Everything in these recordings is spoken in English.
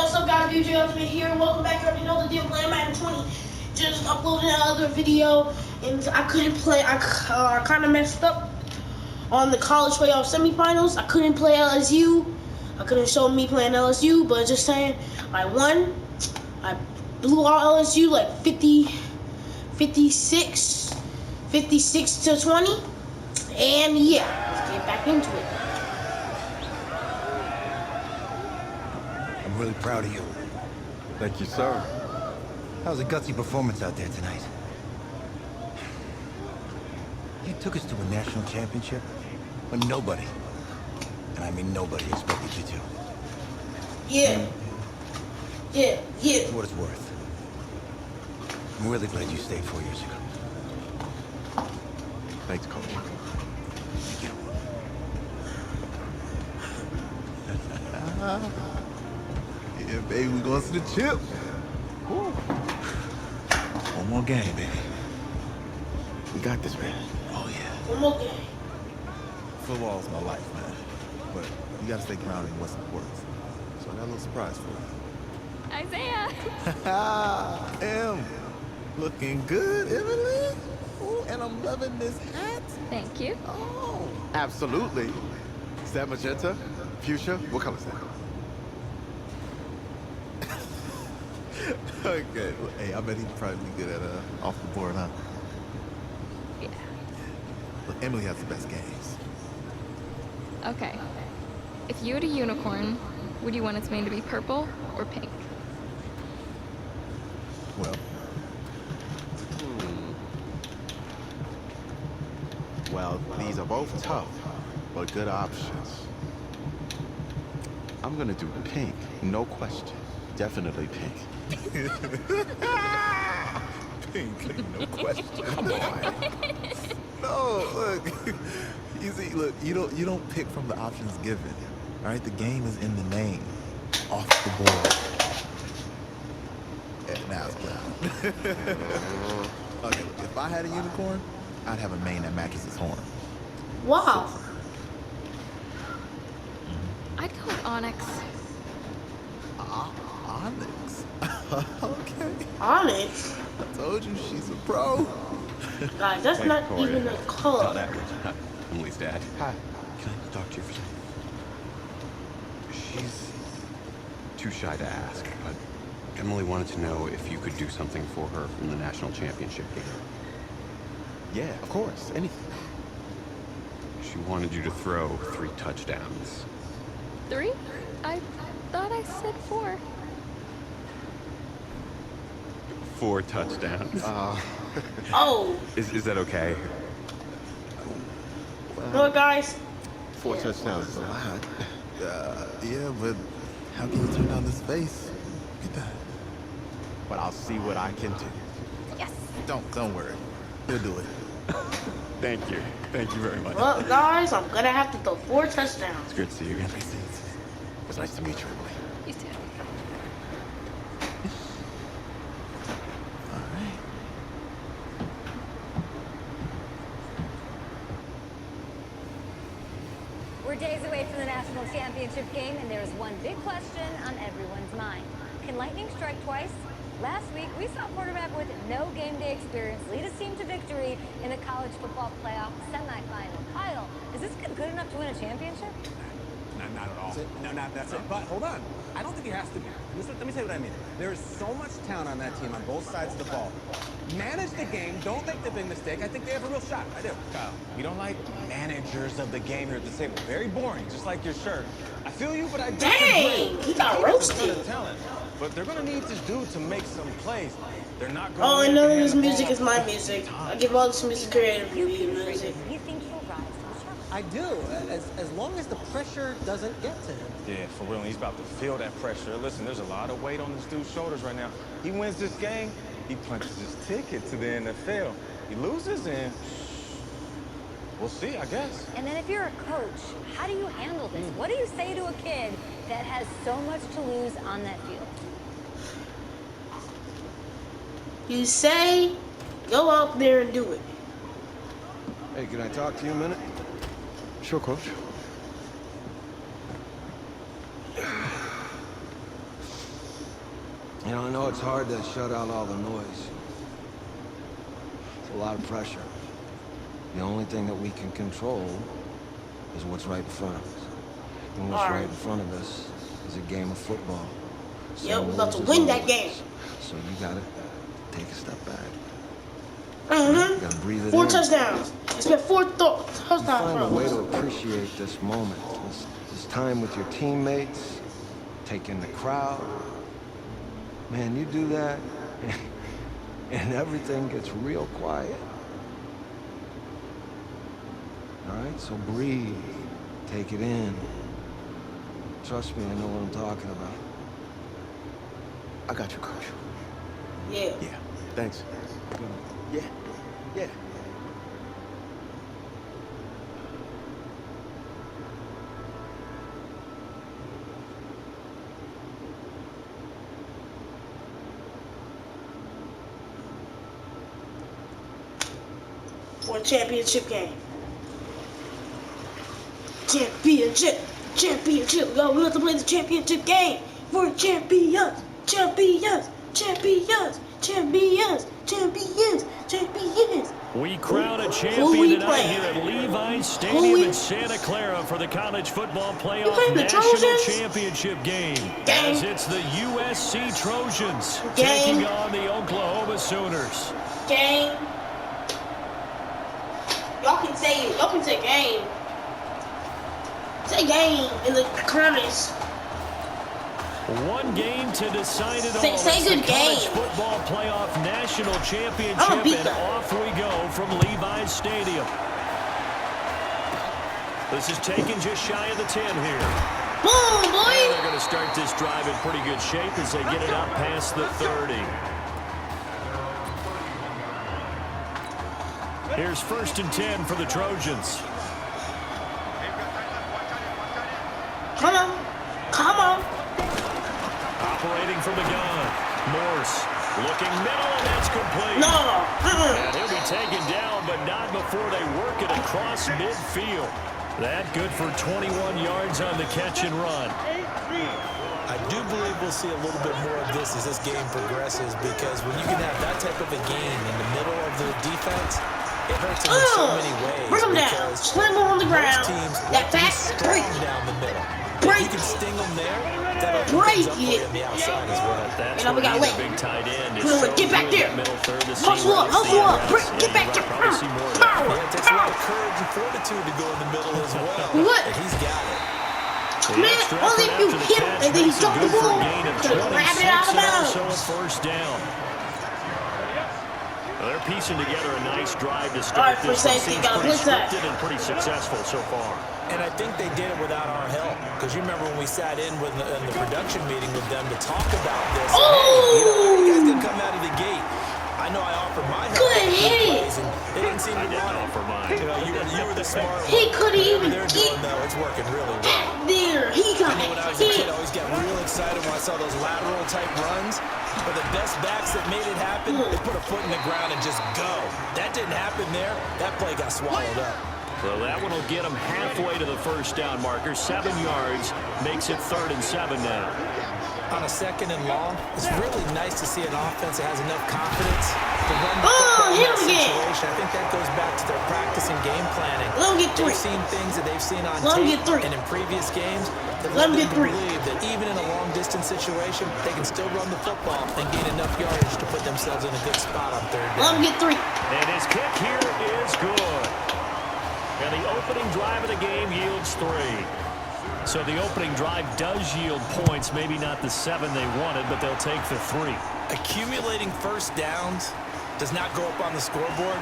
what's up guys, DJ Ultimate here. Welcome back to another deal playing Madden 20. Just uploaded another video and I couldn't play. I kind of messed up on the college playoff semifinals. I couldn't play LSU. I couldn't show me playing LSU, but just saying, I won. I blew out LSU like 56 to 20. And yeah, let's get back into it. I'm really proud of you. Thank you, sir. That was a gutsy performance out there tonight. You took us to a national championship when nobody, and I mean nobody, expected you to. Yeah. For what it's worth, I'm really glad you stayed 4 years ago. Thanks, Coach. Thank you. Yeah, baby, we going to the chip. Woo. One more game, baby. We got this, man. Oh, yeah. One more game. Football's my life, man. But you got to stay grounded in what's important. So I got a little surprise for you. Isaiah! Em, looking good, Emily. Ooh, and I'm loving this hat. Thank you. Oh, absolutely. Is that magenta? Fuchsia? What color is that? Okay. Well, hey, I bet he'd probably be good at off the board, huh? Yeah. Look, Emily has the best games. Okay. If you had a unicorn, would you want its mane to be purple or pink? Well. Well, these are both tough, but good options. I'm gonna do pink, no question. Definitely pink. Pink, no question. Come on. No, look. You see, look, you don't pick from the options given. All right, the game is in the name. Off the board. Yeah, now it's brown. Okay, look, if I had a unicorn, I'd have a mane that matches his horn. Wow. I'd go with Onyx. Onyx? Okay. Onyx? I told you she's a pro. Guys, that's not even a color. Emily's dad. Hi. Can I talk to you for a second? She's too shy to ask, but Emily wanted to know if you could do something for her from the national championship game. Yeah, of course. Anything. She wanted you to throw 3 touchdowns. 3? I thought I said 4. 4 touchdowns. Oh. Is that okay? No, guys. 4 touchdowns is a lot. Yeah, but how can you turn down this face? Get that. But I'll see what I can do. Yes! Don't worry. He'll do it. Thank you. Thank you very much. Well, guys, I'm gonna have to throw 4 touchdowns. It's good to see you again. It was nice to meet you, Emily. You too. All right. We're days away from the national championship game, and there is one big question on everyone's mind. Can lightning strike twice? Last week, we saw a quarterback with no game day experience lead his team to victory in the college football playoff semifinal. Kyle, is this kid good enough to win a championship? Not at all. No, not that's it. But hold on. I don't think he has to be. Let me tell you what I mean. There is so much talent on that team on both sides of the ball. Manage the game. Don't make the big mistake. I think they have a real shot. I do. Kyle, we don't like managers of the game here at the table. Very boring, just like your shirt. I feel you, but I disagree. Dang, he got roasted. Talent, but they're going to need this dude to make some plays. They're not going All I know is music is my music. I give all this music creative music. You think he'll rise to the challenge? I do, as long as the pressure doesn't get to him. Yeah, for real. He's about to feel that pressure. Listen, there's a lot of weight on this dude's shoulders right now. He wins this game, he punches his ticket to the NFL. He loses, and we'll see, I guess. And then if you're a coach, how do you handle this? What do you say to a kid that has so much to lose on that field? You say, go out there and do it. Hey, can I talk to you a minute? Sure, Coach. You know, I know it's hard to shut out all the noise. It's a lot of pressure. The only thing that we can control is what's right in front of us. And what's right in front of us is a game of football. Yep, we're about to win that game. So you gotta take a step back. Mm-hmm. You gotta breathe it 4 in. touchdowns. It's been 4 touchdowns. Find a way to appreciate this moment. This time with your teammates, taking the crowd. Man, you do that, and everything gets real quiet. All right, so breathe, take it in. Trust me, I know what I'm talking about. I got you, Coach. Yeah. Yeah, thanks. Yeah, yeah. For a championship game. Championship. Yo, we have to play the championship game. For champions. We crown a champion tonight here at Levi's Stadium in Santa Clara for the college football playoff national championship game. As it's the USC Trojans taking on the Oklahoma Sooners. Game. Y'all can say it. Y'all can say game. Say game in the comments. One game to decide it all. Say good the college game. football playoff national championship, and off we go from Levi's Stadium. This is taken just shy of the 10 here. Boom, boy! And they're going to start this drive in pretty good shape as they get it up past the 30. Here's 1st and 10 for the Trojans. Come on. Come on. Operating from the gun. Morse looking middle, and that's complete. No. And he'll be taken down, but not before they work it across midfield. That good for 21 yards on the catch and run. I do believe we'll see a little bit more of this as this game progresses, because when you can have that type of a game in the middle of the defense, it hurts them in so many ways. Bring him down. Slam him on the ground. That back break. Down the middle. Break. If you can sting them there, that'll break it on the outside as well. That's we got lit. big tight end. Get back there. Hustle up. Get back there. Power. It takes a lot of courage and fortitude to go in the middle as well. What? And he's got it. Man, only if you hit him and then he dropped the ball, could grab it out of bounds. So a 1st down. Well, they're piecing together a nice drive to start this. Seems pretty scripted and pretty successful so far. And I think they did it without our help. Because you remember when we sat in with in the production meeting with them to talk about this. Oh! And, hey, you guys didn't come out of the gate. I know I offered my help. Good hit. And they didn't seem to want it. Offer mine. You were the smart one. He couldn't even they're doing, though, it's working really well. there. He got I know when I was a kid, I always got real excited when I saw those lateral type runs. But the best backs that made it happen, they put a foot in the ground and just go. That didn't happen there. That play got swallowed up. So that one will get them halfway to the 1st down marker. 7 yards makes it 3rd and 7 now. On a 2nd and long, it's really nice to see an offense that has enough confidence to run the football in that situation. I think that goes back to their practice and game planning. Let him get 3. They've seen things that they've seen on Let him tape get 3. and in previous games that Let him led get them to 3. believe that even in a long-distance situation, they can still run the football and gain enough yardage to put themselves in a good spot on 3rd down. Let him get 3. And his kick here is good. And the opening drive of the game yields 3. So the opening drive does yield points, maybe not the 7 they wanted, but they'll take the 3. Accumulating 1st downs does not go up on the scoreboard,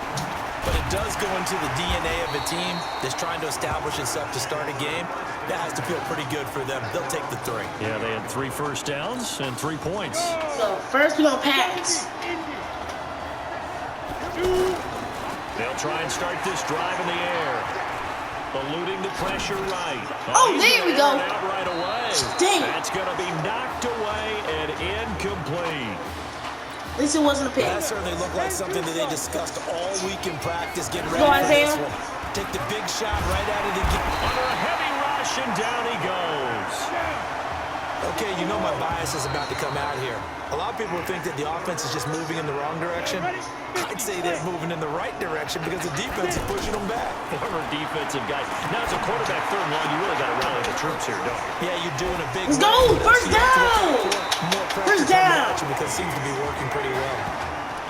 but it does go into the DNA of a team that's trying to establish itself to start a game. That has to feel pretty good for them. They'll take the 3. Yeah, they had 3 1st downs and 3 points. So first we're going to pass. They'll try and start this drive in the air. Eluding the pressure right. Oh, there we go. Out right away. Dang. That's going to be knocked away and incomplete. At least it wasn't a pick. That certainly looked like something that they discussed all week in practice, getting ready Go, for this Isaiah. one. Take the big shot right out of the gate. Under a heavy rush, and down he goes. Okay, you know my bias is about to come out here. A lot of people think that the offense is just moving in the wrong direction. I'd say they're moving in the right direction because the defense is pushing them back. Former defensive guy. Now, as a quarterback third and long, you really got to rally the troops here, don't you? Yeah, you're doing a big Let's go! First down! First down! Because it seems to be working pretty well.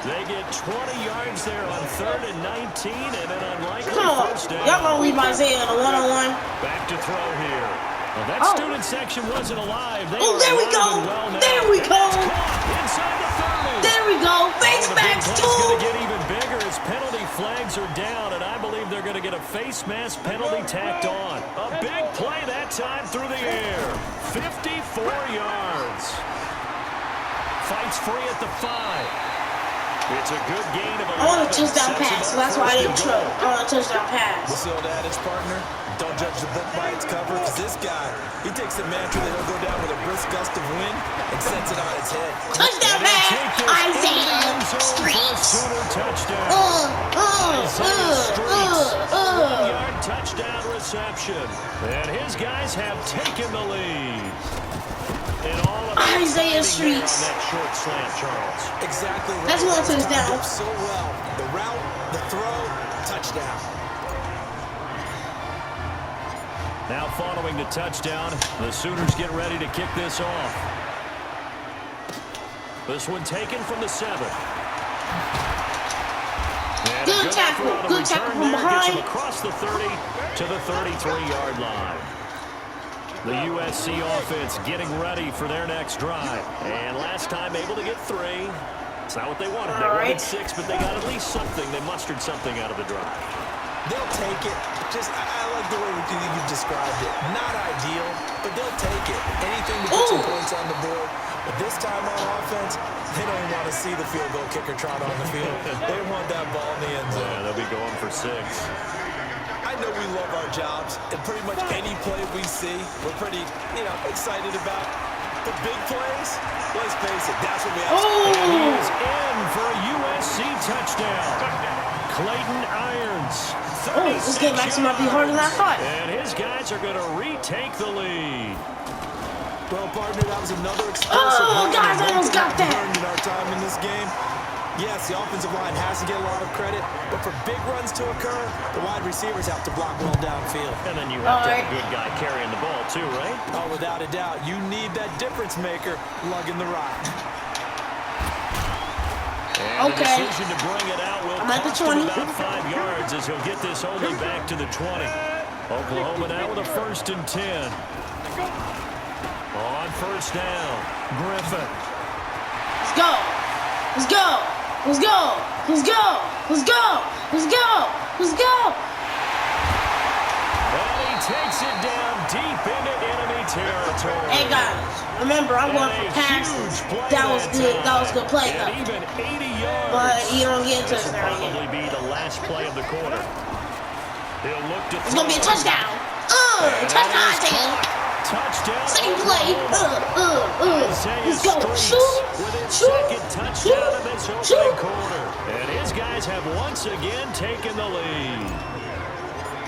They get 20 yards there on 3rd and 19, and an unlikely first down. Y'all gonna leave Isaiah in a one-on-one. Back to throw here. Well, that student section wasn't alive. They there we go. There we go. Inside the 30. There we go. Face mask It's too. going to get even bigger as penalty flags are down, and I believe they're going to get a face mask penalty tacked on. A big play that time through the air. 54 yards. Fights free at the 5. It's a good gain of 11. I want a touchdown pass, so that's why I didn't throw. I want a touchdown pass. What's the old adage, partner? Don't judge the book by its cover, because this guy, he takes a mantra that he'll go down with a brisk gust of wind and sets it on its head. Touchdown pass! Isaiah Streets! Touchdown. Isaiah Streets. 1-yard touchdown reception. And his guys have taken the lead. Isaiah Streets. That short slant, Charles. Exactly right. That's one touchdown. So well. The route, the throw, touchdown. Now following the touchdown, the Sooners get ready to kick this off. This one taken from the 7. Good tackle. Good tackle from behind. Gets him across the 30 to the 33-yard line. The USC offense getting ready for their next drive. And last time able to get 3. It's not what they wanted. They wanted 6, but they got at least something. They mustered something out of the drive. They'll take it. I like the way you described it. Not ideal, but they'll take it. Anything to get some points on the board. But this time on offense, they don't want to see the field goal kicker trot on the field. They want that ball in the end zone. Yeah, they'll be going for 6. I know we love our jobs, and pretty much any play we see, we're pretty, excited about. The big plays, let's face it, that's what we have to do. And he is in for a USC touchdown. Clayton Irons. This game actually might be harder than I thought. And his guys are going to retake the lead. Well, partner, that was another explosive run. Guys, I almost got that. In our time in this game. Yes, the offensive line has to get a lot of credit, but for big runs to occur, the wide receivers have to block well downfield. And then you have to have a good guy carrying the ball too, right? Oh, without a doubt. You need that difference maker lugging the rock. And the decision to bring it out will I'm at the cost him 20. about 5 yards as he'll get this only back to the 20. Oklahoma now with a 1st and 10. On 1st down, Griffin. Let's go. Let's go. Let's go. Let's go. Let's go. Let's go. Let's go. And he takes it down deep into enemy territory. Hey guys, remember I'm going for passes. That was good. That was a good play though. Even 80 yards. But you don't get a This will touchdown probably yet. be the last play of the quarter. He'll look to It's gonna be a touchdown. Touchdown, Isaiah. Touchdown. Same play. Let's go. With his second touchdown of this opening quarter. And his guys have once again taken the lead.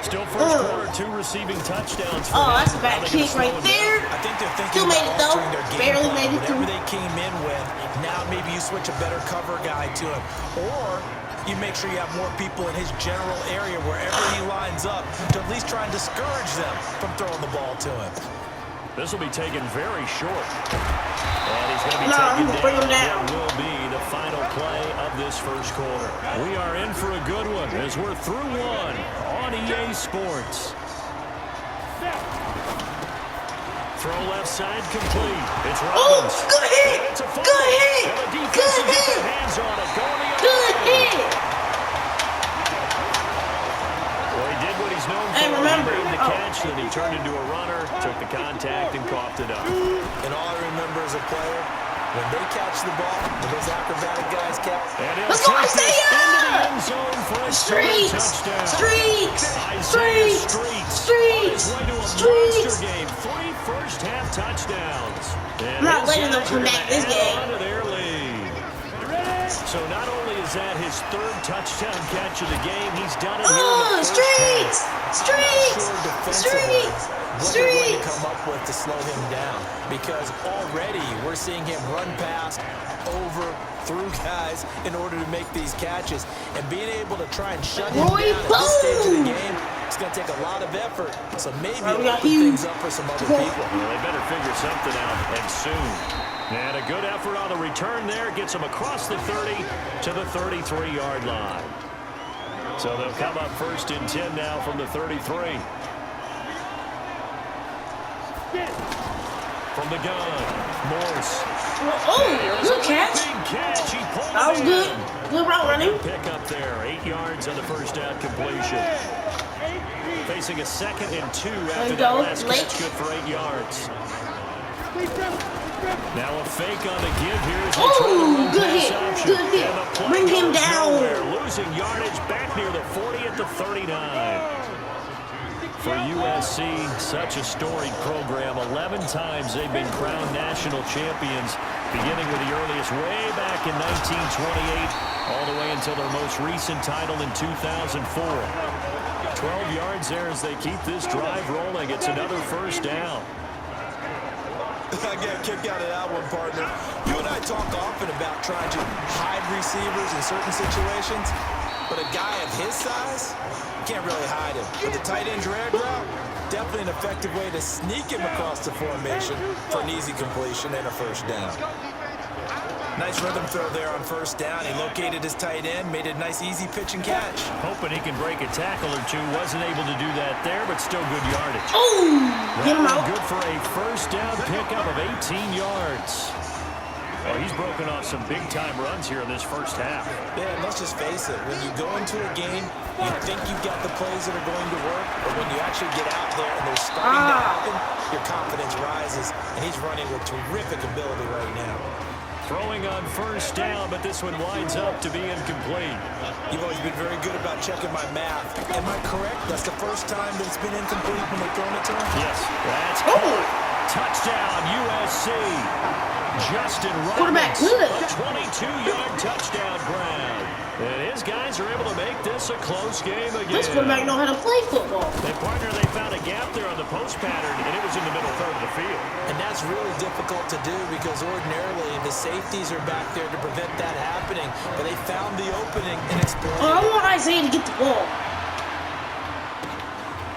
Still first quarter, 2 receiving touchdowns for him. That's a bad kick right there. I think they're thinking Still made it though. altering their game Barely plan. made it Whatever through. they came in with, now maybe you switch a better cover guy to him. Or you make sure you have more people in his general area wherever he lines up to at least try and discourage them from throwing the ball to him. This will be taken very short. And he's going to be I'm gonna bring him taken down. down. What will be the final play of this first quarter. We are in for a good one as we're through 1 on EA Sports. Throw left side complete. It's Robbins. Good hit. And it's a fumble. Good hit. And the defense Good will get hit. their hands on it. Going the other Good way. hit. Well, he did what he's known for. Hey, remember. He made the catch, then he turned into a runner, took the contact, and coughed it up. And all I remember as a player, when they catch the ball, when those acrobatic guys catch. Let's go, Isaiah! Into the end zone for a Streets! touchdown. Streets! Isaiah Streets! Streets! Streets! On his way to a Streets! monster game. 3 first-half touchdowns. And I'm not his letting them guys come are back gonna this add game. on to their lead. So not only is that his third touchdown catch of the game, he's done it here in the first half. Streaks! What they're going to come up with to slow him down, because already we're seeing him run past, over, through guys in order to make these catches, and being able to try and shut him down at this stage of the game, it's going to take a lot of effort. So maybe it'll open things up for some other people. Well, they better figure something out, and soon. And a good effort on the return there gets him across the 30 to the 33-yard line. So they'll come up 1st and 10 now from the 33. From the gun, Morse. Oh, good catch. That was good. Good route running. Pick up there, 8 yards on the first down completion. Facing a 2nd and 2 after that last catch, good for 8 yards. Now a fake on the give here as they try to run pass option. Good hit. Bring him down. Nowhere. Losing yardage back near the 40 at the 39. For USC, such a storied program. 11 times they've been crowned national champions, beginning with the earliest way back in 1928, all the way until their most recent title in 2004. 12 yards there as they keep this drive rolling. It's another first down. I get a kick out of that one, partner. You and I talk often about trying to hide receivers in certain situations, but a guy of his size, you can't really hide him. But the tight end drag route, definitely an effective way to sneak him across the formation for an easy completion and a first down. Nice rhythm throw there on first down. He located his tight end, made a nice easy pitch and catch. Hoping he can break a tackle or two. Wasn't able to do that there, but still good yardage. Oh, get him out. Good for a first down pickup of 18 yards. Well, he's broken off some big-time runs here in this first half. Yeah, and let's just face it. When you go into a game, you think you've got the plays that are going to work, but when you actually get out there and they're starting to happen, your confidence rises, and he's running with terrific ability right now. Throwing on first down, but this one winds up to be incomplete. You've always been very good about checking my math. Am I correct? That's the first time that it's been incomplete when they've thrown it to him? Yes, that's correct. Touchdown, USC. Justin Roberts, a 22-yard touchdown grab. And his guys are able to make this a close game again. This quarterback know how to play football. They partner, they found a gap there on the post pattern, and it was in the middle third of the field. And that's really difficult to do because ordinarily the safeties are back there to prevent that happening. But they found the opening and exploited. I want Isaiah to get the ball.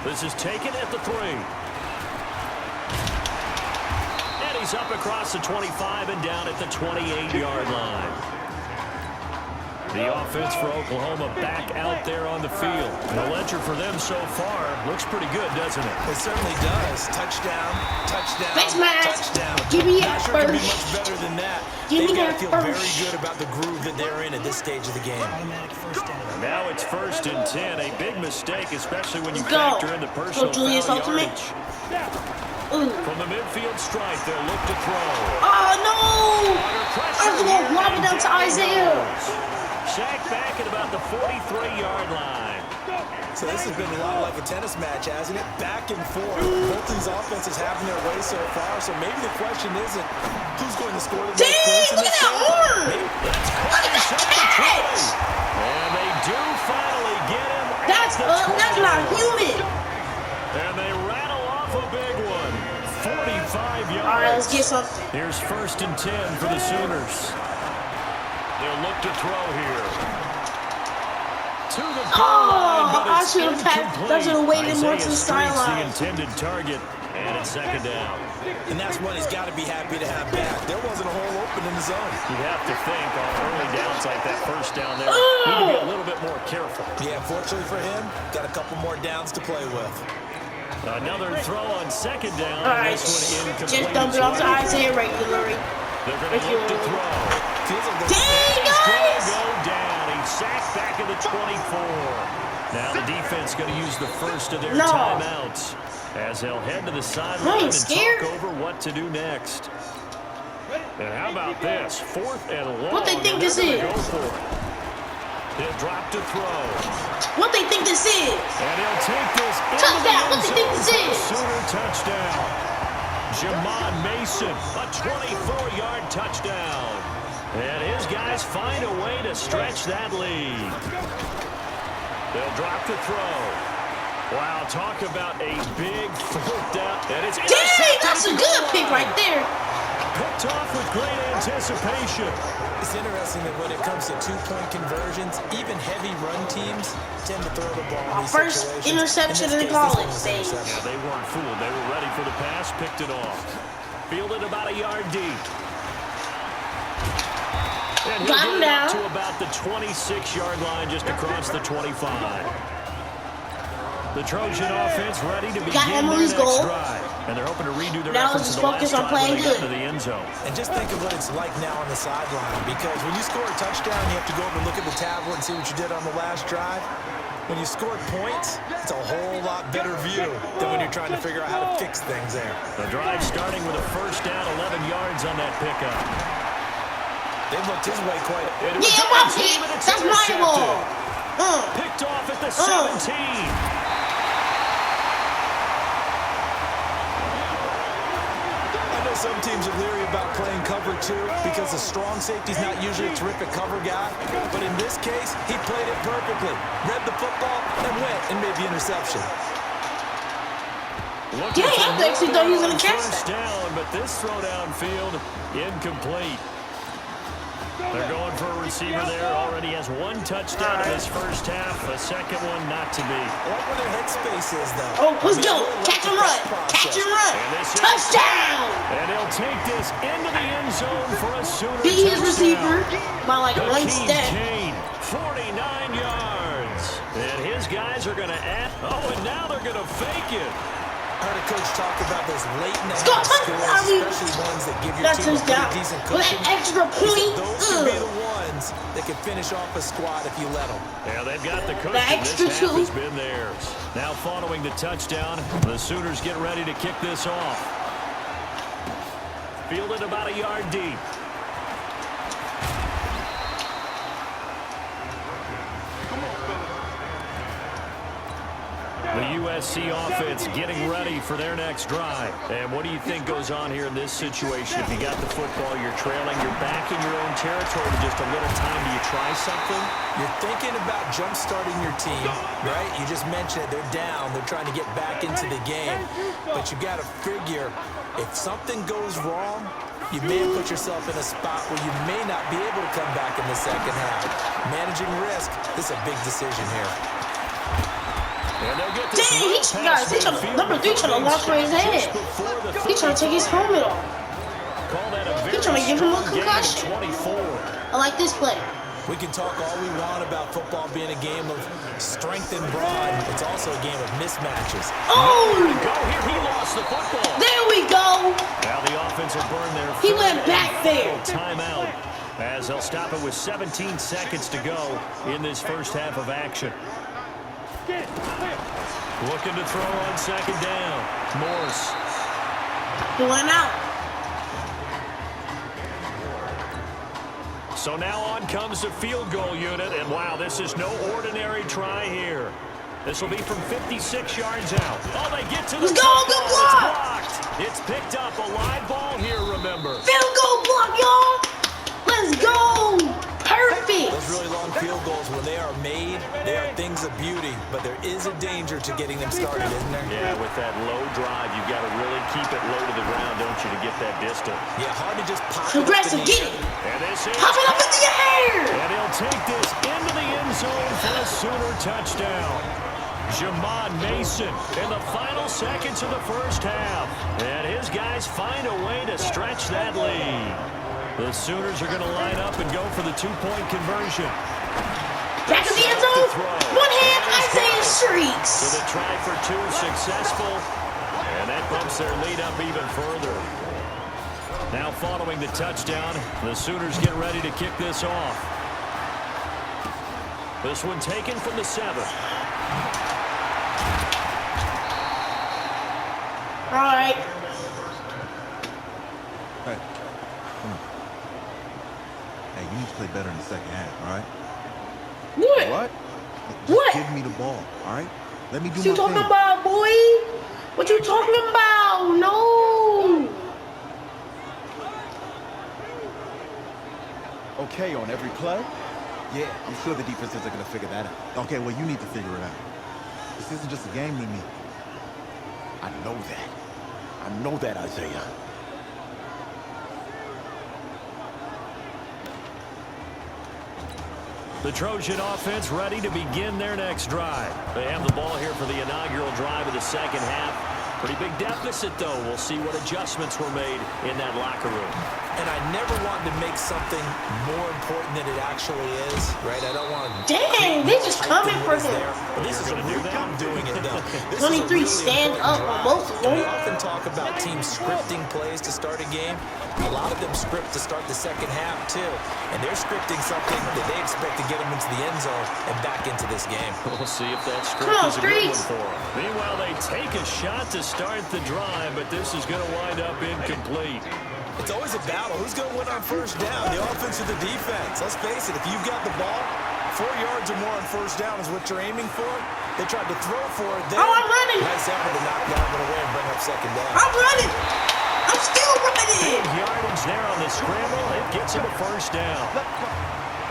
This is taken at the 3. And he's up across the 25 and down at the 28-yard line. The offense for Oklahoma back out there on the field. The ledger for them so far looks pretty good, doesn't it? It certainly does. Touchdown, touchdown, thanks, Matt. touchdown. Give me Not sure it can be much better than that. They've got to feel very good about the groove that they're in at this stage of the game. Now it's 1st and 10. A big mistake, especially when you factor in the personal foul yardage. From the midfield stripe, they'll look to throw. Oh, no! I was going to lob it down to Isaiah. Sacked back at about the 43-yard line. So this has been a lot like a tennis match, hasn't it? Back and forth. Both these offenses having their way so far. So maybe the question isn't who's going to score the most points in this game. Look at that catch! And they do finally get him. That's not human. And they rattle off a big one. 45 yards. All right, let's get something. Here's 1st and 10 for the Sooners. They'll look to throw here. To the goal line, but I it's should have waited more to the sideline. The intended target, and it's 2nd down. And that's one he's got to be happy to have back. There wasn't a hole open in the zone. You'd have to think on early downs like that first down there, need to be a little bit more careful. Yeah, fortunately for him, got a couple more downs to play with. Another throw on 2nd down. All right, this one incomplete. just dump it off to Isaiah regularly. They're going to look to throw. Dang, guys! Go down. He's sacked back at the 24. Now the defense going to use the first of their timeouts as they'll head to the sideline and talk over what to do next. And how about this? 4th and long. What they think this is? Go for it. He'll drop to throw. What they think this is? And he'll take this touchdown. What they think this is? Sooner touchdown. Jamon Mason, a 24-yard touchdown. And his guys find a way to stretch that lead. They'll drop the throw. Wow, talk about a big fourth down. And it's dang, that's a good pick right there. Picked off with great anticipation. It's interesting that when it comes to two-point conversions, even heavy run teams tend to throw the ball in these First situations. interception in the college stage. Yeah, they weren't fooled. They were ready for the pass, picked it off. Fielded about a yard deep. And he'll Got get him it down. up to about the 26-yard line, just across the 25. The Trojan offense ready to begin their next drive. And they're hoping to redo their efforts in the last drive when they get to the end zone. And just think of what it's like now on the sideline, because when you score a touchdown, you have to go over and look at the tablet and see what you did on the last drive. When you scored points, it's a whole lot better view than when you're trying to figure out how to fix things there. The drive starting with a first down, 11 yards on that pickup. They looked his way quite a bit. Yeah, that's my ball. Picked off at the 17. Some teams are leery about playing cover two because the strong safety's not usually a terrific cover guy. But in this case, he played it perfectly. Read the football and went and made the interception. Yeah, I actually thought he was going to catch that. Down, but this throw downfield, incomplete. They're going for a receiver there. Already has one touchdown in his first half. A second one not to be. What were their headspace is, though? Oh, let's go. Catch and run. Catch and run. Touchdown. And he'll take this into the end zone for a Sooner Beat his touchdown. receiver by like one step. Kane, 49 yards. And his guys are going to add. Oh, and now they're going to fake it. I heard a coach talk about those late in the half scores, especially ones that give your team a pretty decent cushion. That extra point. Those could be the ones that can finish off a squad if you let them. Yeah, they've got the cushion. This half has been theirs. Now following the touchdown, the Sooners get ready to kick this off. Fielded about a yard deep. The USC offense getting ready for their next drive. And what do you think goes on here in this situation? If you got the football, you're trailing, you're back in your own territory with just a little time. Do you try something? You're thinking about jump-starting your team, right? You just mentioned it. They're down. They're trying to get back into the game. But you got to figure, if something goes wrong, you may have put yourself in a spot where you may not be able to come back in the second half. Managing risk, this is a big decision here. Dang, he's trying to launch for his head. He's trying to take his helmet off. He's trying to give him a concussion. I like this play. We can talk all we want about football being a game of strength and brawn. It's also a game of mismatches. Oh! He lost the football. There we go. Now the offense will burn there. He went back there. Timeout as they'll stop it with 17 seconds to go in this first half of action. Looking to throw on second down. Morse. He went out. So now on comes the field goal unit. And wow, this is no ordinary try here. This will be from 56 yards out. Oh, they get to the goal. Good block. It's blocked. It's picked up. A live ball here, remember. Field goal block, y'all. Let's go. Perfect. Those really long field goals, when they are made, they are things of beauty, but there is a danger to getting them started, isn't there? Yeah, with that low drive, you've got to really keep it low to the ground, don't you, to get that distance. Yeah, hard to just pop it Aggressive, get it. Pop it up in the air. And he'll take this into the end zone for a Sooner touchdown. Jamon Mason in the final seconds of the first half. And his guys find a way to stretch that lead. The Sooners are going to line up and go for the two-point conversion. Back in the end zone. One hand, Isaiah streaks. So the try for two successful. And that bumps their lead up even further. Now following the touchdown, the Sooners get ready to kick this off. This one taken from the 7. All right. Hey, come on. Hey, you need to play better in the second half, all right? What? Just give me the ball, all right? Let me do my thing. What you talking about, boy? What you talking about? No. okay on every play? Yeah, I'm sure the defenses are going to figure that out. Okay, well, you need to figure it out. This isn't just a game to me. I know that. I know that, Isaiah. The Trojan offense ready to begin their next drive. They have the ball here for the inaugural drive of the second half. Pretty big deficit, though. We'll see what adjustments were made in that locker room. And I never wanted to make something more important than it actually is, right? I don't want to... Dang, they just coming for him. But this is a new I'm doing it, though. 23 really stand up on both of them. We often talk about teams scripting plays to start a game. A lot of them script to start the second half, too. And they're scripting something that they expect to get them into the end zone and back into this game. We'll see if that script is a good one for them. Meanwhile, they take a shot to start the drive, but this is going to wind up incomplete. It's always a battle. Who's going to win on first down, the offense or the defense? Let's face it, if you've got the ball, 4 yards or more on first down is what you're aiming for. They tried to throw for it there. Oh, I'm running. Nice effort to knock down the away and bring up second down. I'm running. I'm still running. Big yardage there on the scramble. It gets him a first down.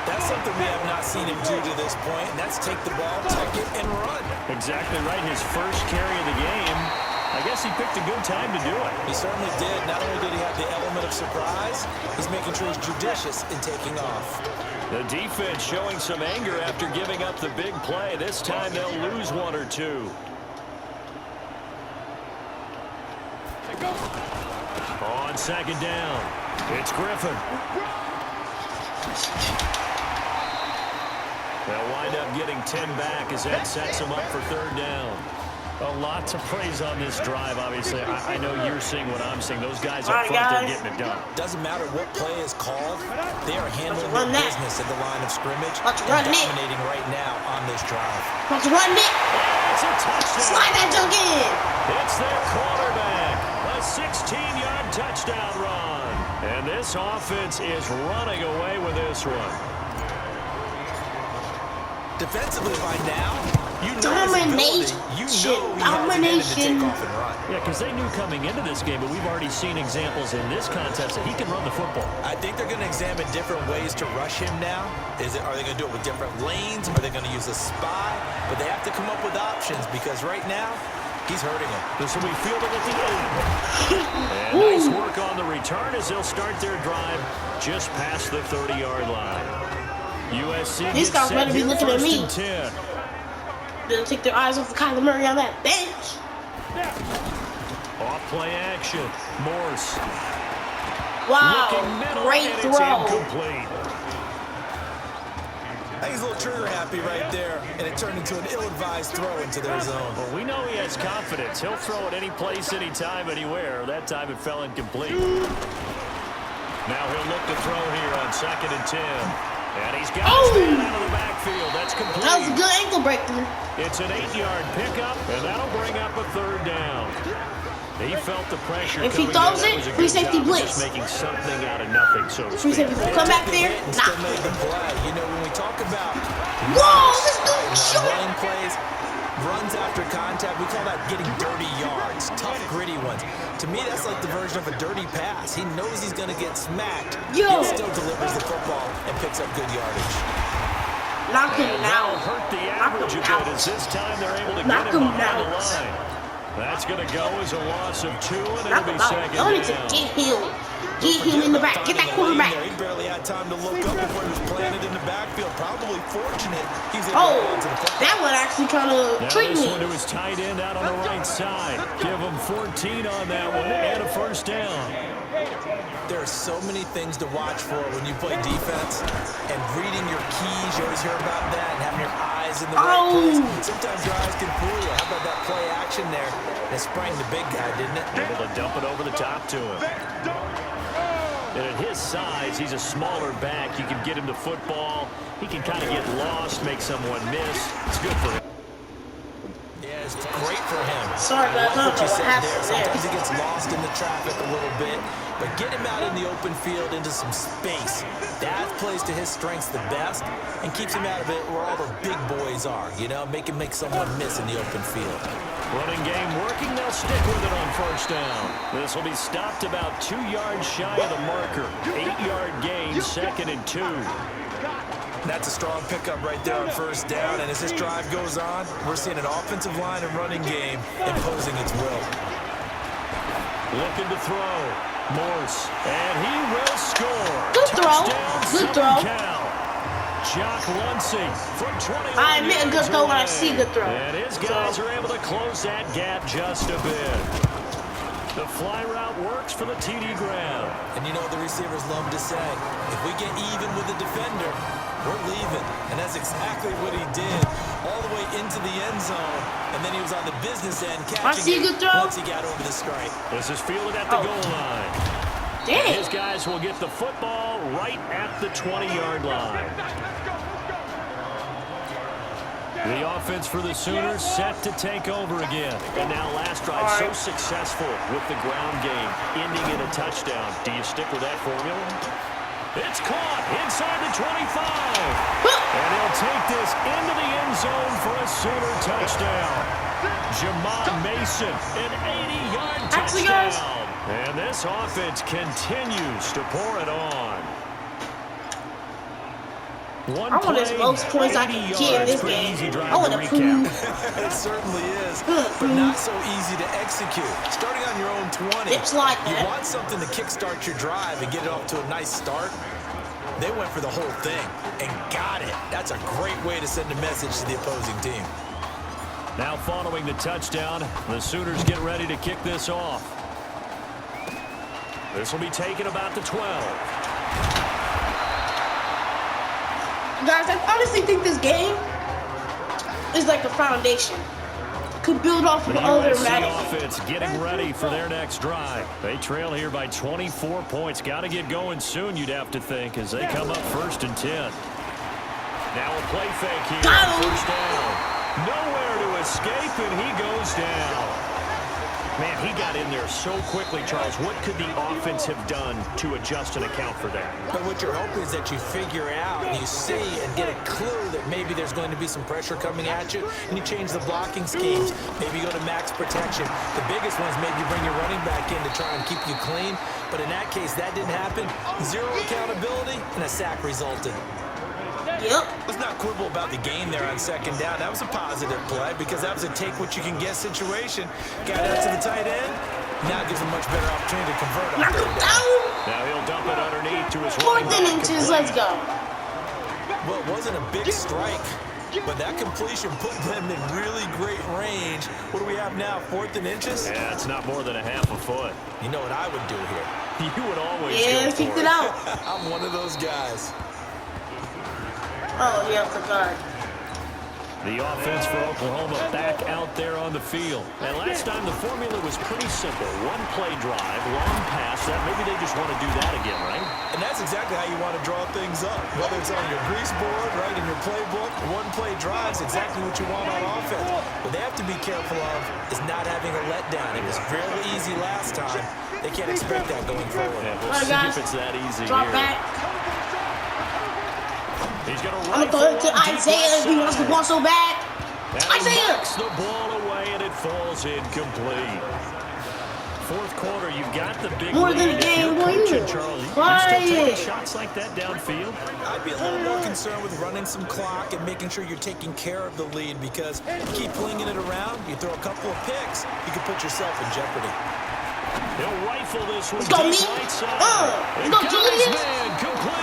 That's something we have not seen him do to this point, and that's take the ball, tuck it, and run. Exactly right. His first carry of the game. I guess he picked a good time to do it. He certainly did. Not only did he have the element of surprise, he's making sure he's judicious in taking off. The defense showing some anger after giving up the big play. This time they'll lose one or two. On second down, it's Griffin. They'll wind up getting 10 back as that sets them up for third down. A lot to praise on this drive, obviously. I know you're seeing what I'm seeing. Those guys up front, they're getting it done. Doesn't matter what play is called. They are handling their business at the line of scrimmage and dominating right now on this drive. Let's run it. It's a touchdown. Slide that junk in. It's their quarterback. A 16-yard touchdown run. And this offense is running away with this one. Defensively by now, you know domination. Domination. Yeah, because they knew coming into this game, but we've already seen examples in this contest that he can run the football. I think they're going to examine different ways to rush him now. Are they going to do it with different lanes? Are they going to use a spy? But they have to come up with options because right now, he's hurting him. This will be fielded at the end. And nice work on the return as they'll start their drive just past the 30-yard line. USC these guys better be looking at me. 10. They'll take their eyes off of Kyler Murray on that bench. Off play action. Morse. Wow. Great throw. Incomplete. I think he's a little trigger happy right there, and it turned into an ill-advised throw into their zone. Well, we know he has confidence. He'll throw it any place, anytime, anywhere. That time it fell incomplete. Now he'll look to throw here on 2nd and 10. And he's got his man out of the backfield. That's complete. That was a good ankle breakthrough. It's an 8-yard pickup, and that'll bring up a third down. He felt the pressure. If he throws it, free safety blitz. Just making something out of nothing, so to free speak. safety come back there. Still made the play. You know, when we talk about this dude shooting running plays, runs after contact, we call that getting dirty yards, tough, gritty ones. To me, that's like the version of a dirty pass. He knows he's going to get smacked, yet still delivers the football and picks up good yardage. Knock him out. Hurt the average a bit as this time they're able to get him behind the line. That's going to go as a loss of 2, and it'll be second down. Get him. Get him in the back. Get that quarterback. He barely had time to look up before he was planted in the backfield. Probably fortunate. That one actually kind of tricked me. This one to his tight end out on the right side. Give him 14 on that one and a first down. There are so many things to watch for when you play defense, and reading your keys, you always hear about that, and having your eyes in the right place. Sometimes your eyes can fool you. How about that play action there? And it sprang the big guy, didn't it? Able to dump it over the top to him. And at his size, he's a smaller back. You can get him to football. He can kind of get lost, make someone miss. It's good for him. Yeah, it's great for him. Sorry, guys, I don't know what happened there. Sometimes he gets lost in the traffic a little bit, but get him out in the open field into some space. That plays to his strengths the best and keeps him out of it where all the big boys are, you know, make someone miss in the open field. Running game working, they'll stick with it on first down. This will be stopped about 2 yards shy of the marker. 8-yard gain 2nd and 2. That's a strong pickup right there on first down, and as this drive goes on, we're seeing an offensive line and running game imposing its will. Looking to throw. Morse, and he will score. Good throw. Good throw. Jock Lunsing from 21 I admit a good throw when I see a good throw. And his guys are able to close that gap just a bit. The fly route works for the TD ground. And you know what the receivers love to say? If we get even with the defender, we're leaving. And that's exactly what he did all the way into the end zone. And then he was on the business end catching it once he got over the stripe. This is fielded at the goal line. Dang. His guys will get the football right at the 20-yard line. The offense for the Sooners set to take over again. And now last drive so successful with the ground game, ending in a touchdown. Do you stick with that formula? It's caught inside the 25. And he'll take this into the end zone for a Sooner touchdown. Jamon Mason, an 80-yard touchdown. And this offense continues to pour it on. I want as most points I can get in this game. I want to prove. It certainly is, but not so easy to execute. Starting on your own 20, you want something to kickstart your drive and get it off to a nice start. They went for the whole thing and got it. That's a great way to send a message to the opposing team. Now following the touchdown, the Sooners get ready to kick this off. This will be taken about the 12. Guys, I honestly think this game is like a foundation. Could build off of other Madden. Offense getting ready for their next drive. They trail here by 24 points. Got to get going soon, you'd have to think, as they come up 1st and 10. Now a play fake here. First down. Nowhere to escape, and he goes down. Man, he got in there so quickly, Charles. What could the offense have done to adjust and account for that? But what you're hoping is that you figure out, and you see and get a clue that maybe there's going to be some pressure coming at you, and you change the blocking schemes. Maybe you go to max protection. The biggest one is maybe you bring your running back in to try and keep you clean. But in that case, that didn't happen. Zero accountability, and a sack resulted. Yep. Let's not quibble about the game there on 2nd down. That was a positive play because that was a take-what-you-can-get situation. Got out to the tight end. Now gives him much better opportunity to convert on 3rd down. Now he'll dump it underneath to his 4th and inches. Let's go. Well, it wasn't a big strike, but that completion put them in really great range. What do we have now, 4th and inches? Yeah, it's not more than a half a foot. You know what I would do here? You would always go for it out. I'm one of those guys. Oh, yeah, I forgot. The offense for Oklahoma back out there on the field. And last time the formula was pretty simple. One play drive, long pass. That maybe they just want to do that again, right? And that's exactly how you want to draw things up. Whether it's on your grease board, right, in your playbook, one play drives exactly what you want on offense. What they have to be careful of is not having a letdown. It was fairly easy last time. They can't expect that going forward. Yeah, we'll see if it's that easy Drop here. back. He's going I'm going to throw it to Isaiah if he wants the ball so bad. Isaiah! Knocks the ball away and it falls incomplete. 4th quarter, you've got the big More lead. than a game, boy. Charles, you still taking shots like that downfield? I'd be a little more concerned with running some clock and making sure you're taking care of the lead because you keep flinging it around, you throw a couple of picks, you can put yourself in jeopardy. He'll rifle this one. Let's go, me. Let's go, Julius.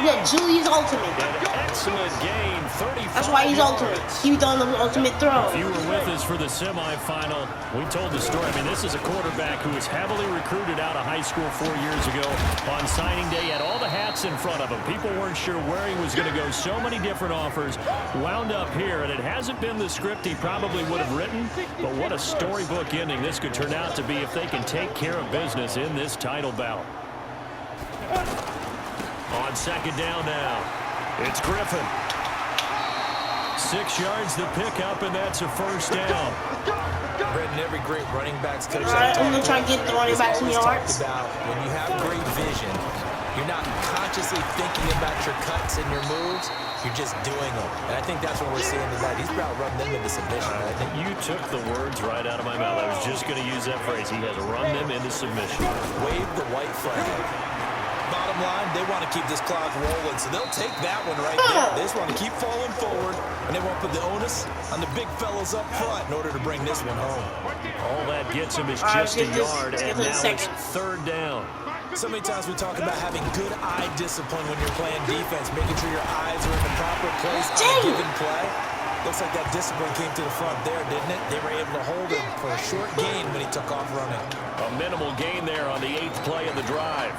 Yeah, Julius ultimate. An excellent game. 35 That's why he's ultimate. He was on the ultimate throw. If you were with us for the semifinal, we told the story. I mean, this is a quarterback who was heavily recruited out of high school 4 years ago. On signing day, had all the hats in front of him. People weren't sure where he was going to go. So many different offers. Wound up here, and it hasn't been the script he probably would have written. But what a storybook ending this could turn out to be if they can take care of business in this title bout. On 2nd down now, it's Griffin. 6 yards the pickup, and that's a 1st down. Brendan, every great running backs coach I'm going to try to get the running back some yards. About when you have great vision, you're not consciously thinking about your cuts and your moves. You're just doing them. And I think that's what we're seeing tonight. He's about running them into submission. You took the words right out of my mouth. I was just going to use that phrase. He has run them into submission. Wave the white flag. Bottom bottom line, they want to keep this clock rolling, so they'll take that one right there. They just want to keep falling forward, and they won't put the onus on the big fellas up front in order to bring this one home. All that gets him is just a yard, and now it's third down. So many times we talk about having good eye discipline when you're playing defense, making sure your eyes are in the proper place on a given play. Looks like that discipline came to the front there, didn't it? They were able to hold him for a short gain when he took off running. A minimal gain there on the 8th play of the drive.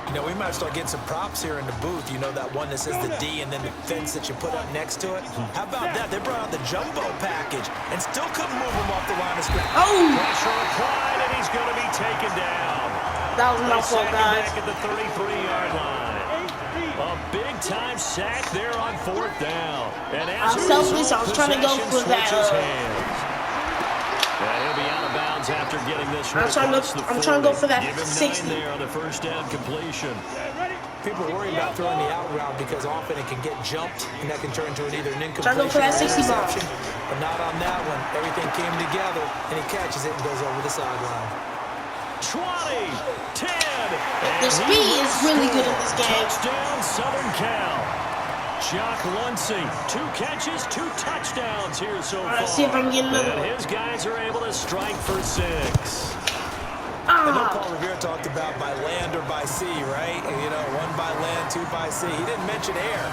You know, we might start getting some props here in the booth. You know, that one that says the D and then the fence that you put up next to it? How about that? They brought out the jumbo package and still couldn't move him off the line of scrimmage. Pressure applied, and he's going to be taken down. That was my fault, guys. Back at the 33-yard line. A big-time sack there on 4th down. And as I'm selfish. I was trying to go for that. He'll be out of bounds after getting this one. I'm trying to go for that 60 there on the first down completion. People worry about throwing the out route because often it can get jumped and that can turn into either an incompletion Trying to go for that 60 ball. But not on that one. Everything came together and he catches it and goes over the sideline. 20, 10. The speed is really good in this game. Touchdown, Southern Cal. Jock Luncey, 2 catches, 2 touchdowns here so far. Let's see if I can get another one. And his guys are able to strike for 6. I know Paul Revere talked about by land or by sea, right? And, you know, 1 by land, 2 by sea. He didn't mention air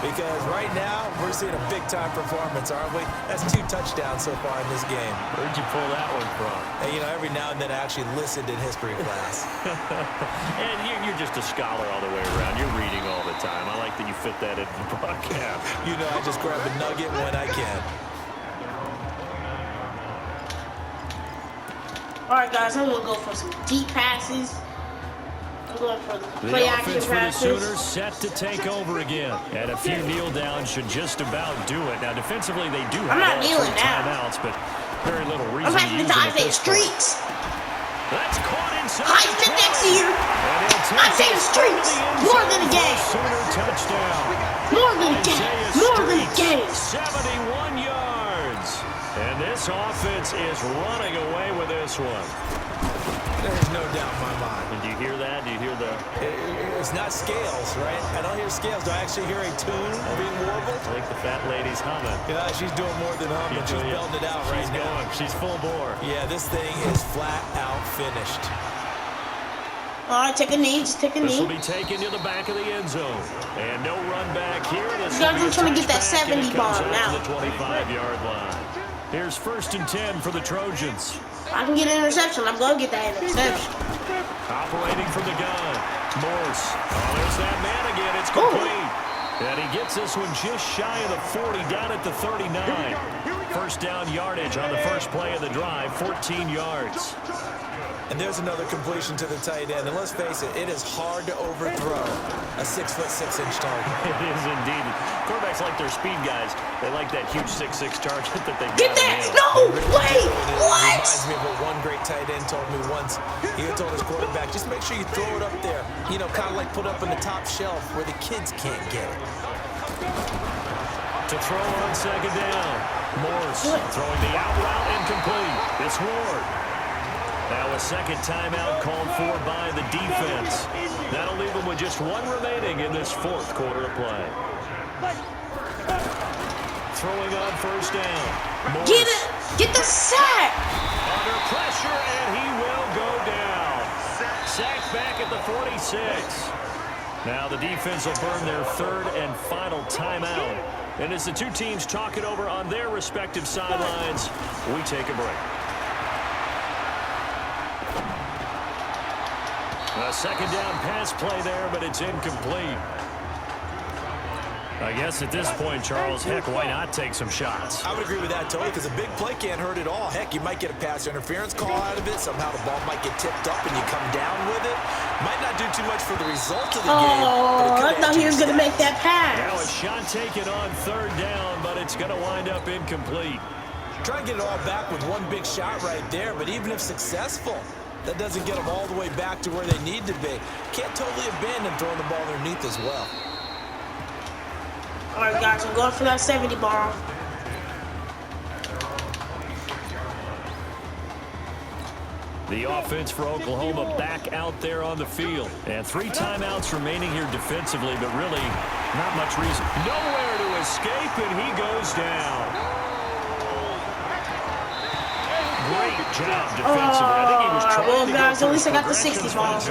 because right now we're seeing a big-time performance, aren't we? That's 2 touchdowns so far in this game. Where'd you pull that one from? And, you know, every now and then I actually listened in history class. And you're just a scholar all the way around. You're reading all the time. I like that you fit that into the podcast. You know, I just grab a nugget when I can. All right, guys, I'm gonna go for some deep passes. I'm going for the play action offense passes. for the Sooners set to take over again. And a few kneel downs should just about do it. Now, defensively, they do have all 3 timeouts, but very little reason I'm to having use to them at Isaiah this point. Streets. That's caught inside. Heisman next year. Isaiah Streets. More than a game. Sooner touchdown. More than a game. More than a game. 71 yards. And this offense is running away with this one. There's no doubt in my mind. And do you hear that? Do you hear the... It's not scales, right? I don't hear scales. Do I actually hear a tune being warbled? I think the fat lady's humming. Yeah, she's doing more than humming. She's belting it out right now. Going. She's full bore. Yeah, this thing is flat out finished. All right, take a knee. Just take a knee. This will be taken to the back of the end zone. And no run back here. You guys are trying to get that 70 bomb now. The 25-yard line. Here's 1st and 10 for the Trojans. I can get an interception. I'm going to get that interception. Operating from the gun. Morse. Oh, there's that man again. It's complete. And he gets this one just shy of the 40, down at the 39. First down yardage on the first play of the drive, 14 yards. And there's another completion to the tight end. And let's face it, it is hard to overthrow a 6'6" target. It is indeed. Quarterbacks like their speed guys. They like that huge 6'6" target that they get that. No way. What? Reminds me of what one great tight end told me once. He told his quarterback, just make sure you throw it up there. You know, kind of like put up on the top shelf where the kids can't get it. To throw on 2nd down. Morse throwing the out route incomplete. It's Ward. Now a 2nd timeout called for by the defense. That'll leave them with just 1 remaining in this 4th quarter of play. Throwing on 1st down. Morse. Get it! Get the sack! Under pressure, and he will go down. Sacked back at the 46. Now the defense will burn their 3rd and final timeout. And as the 2 teams talk it over on their respective sidelines, we take a break. A 2nd down pass play there, but it's incomplete. I guess at this point, Charles, heck, why not take some shots? I would agree with that totally, because a big play can't hurt at all. Heck, you might get a pass interference call out of it. Somehow the ball might get tipped up and you come down with it. Might not do too much for the result of the game. Oh, I thought he was going to make that pass. Now a shot taken on 3rd down, but it's going to wind up incomplete. Try to get it all back with one big shot right there, but even if successful, that doesn't get them all the way back to where they need to be. Can't totally abandon throwing the ball underneath as well. All right, guys, I'm going for that 70 bomb. The offense for Oklahoma back out there on the field. And 3 timeouts remaining here defensively, but really not much reason. Nowhere to escape, and he goes down. Great job defensively. I think he was trying well, to guys, go at least I got the progressions 60 balls.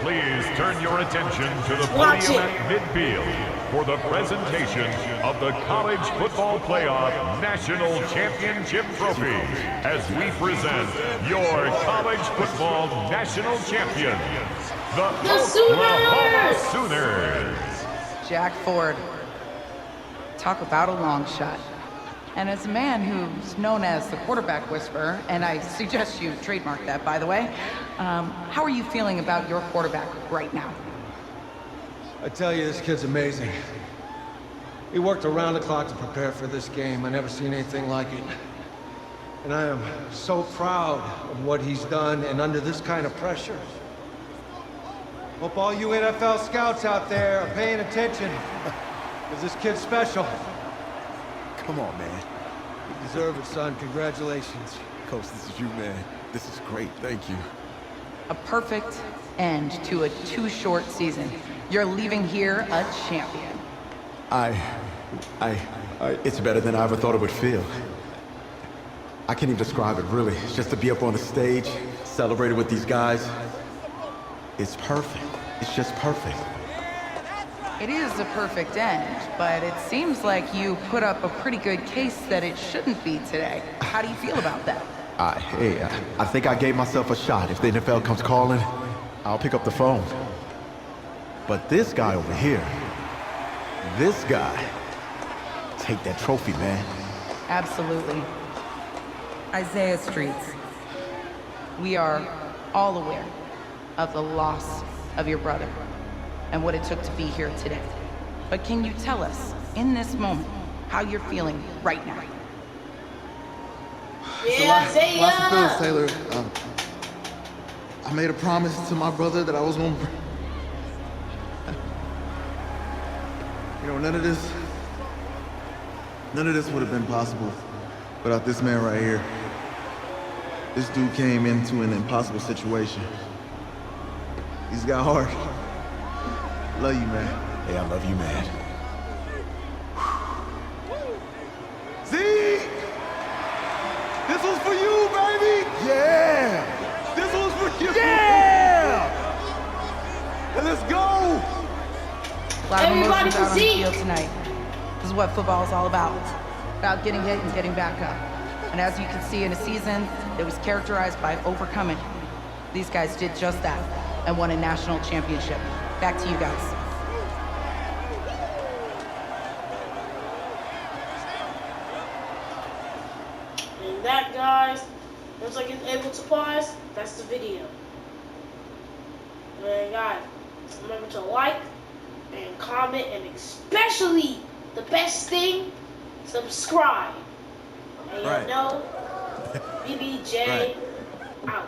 Please turn your attention to the Watch podium it. at midfield for the presentation of the College Football Playoff National Championship Trophy as we present your College Football National Champions, the Oklahoma Sooners. Jack Ford. Talk about a long shot. And as a man who's known as the quarterback whisperer, and I suggest you trademark that, by the way, how are you feeling about your quarterback right now? I tell you, this kid's amazing. He worked around the clock to prepare for this game. I never seen anything like it. And I am so proud of what he's done, and under this kind of pressure. Hope all you NFL scouts out there are paying attention, because this kid's special. Come on, man. You deserve it, son. Congratulations. Coach, this is you, man. This is great. Thank you. A perfect end to a too short season. You're leaving here a champion. It's better than I ever thought it would feel. I can't even describe it, really. It's just to be up on the stage, celebrating with these guys. It's perfect. It's just perfect. It is a perfect end, but it seems like you put up a pretty good case that it shouldn't be today. How do you feel about that? I think I gave myself a shot. If the NFL comes calling, I'll pick up the phone. But this guy over here, this guy, take that trophy, man. Absolutely. Isaiah Streets, we are all aware of the loss of your brother and what it took to be here today. But can you tell us, in this moment, how you're feeling right now? Yeah, say Lots of feelings, Taylor. I made a promise to my brother that I was going to... You know, none of this would have been possible without this man right here. This dude came into an impossible situation. He's got heart. Love you, man. Hey, I love you, man. Z! This was for you, baby! Yeah! This was for you! Yeah! And let's go! A lot of emotions out on the field tonight. This is what football is all about. About getting hit and getting back up. And as you can see, in a season that was characterized by overcoming, these guys did just that and won a national championship. Back to you guys. And that, guys, looks like it's able to pause. That's the video. And guys, remember to like and comment, and especially the best thing, subscribe. And you know, BBJ out.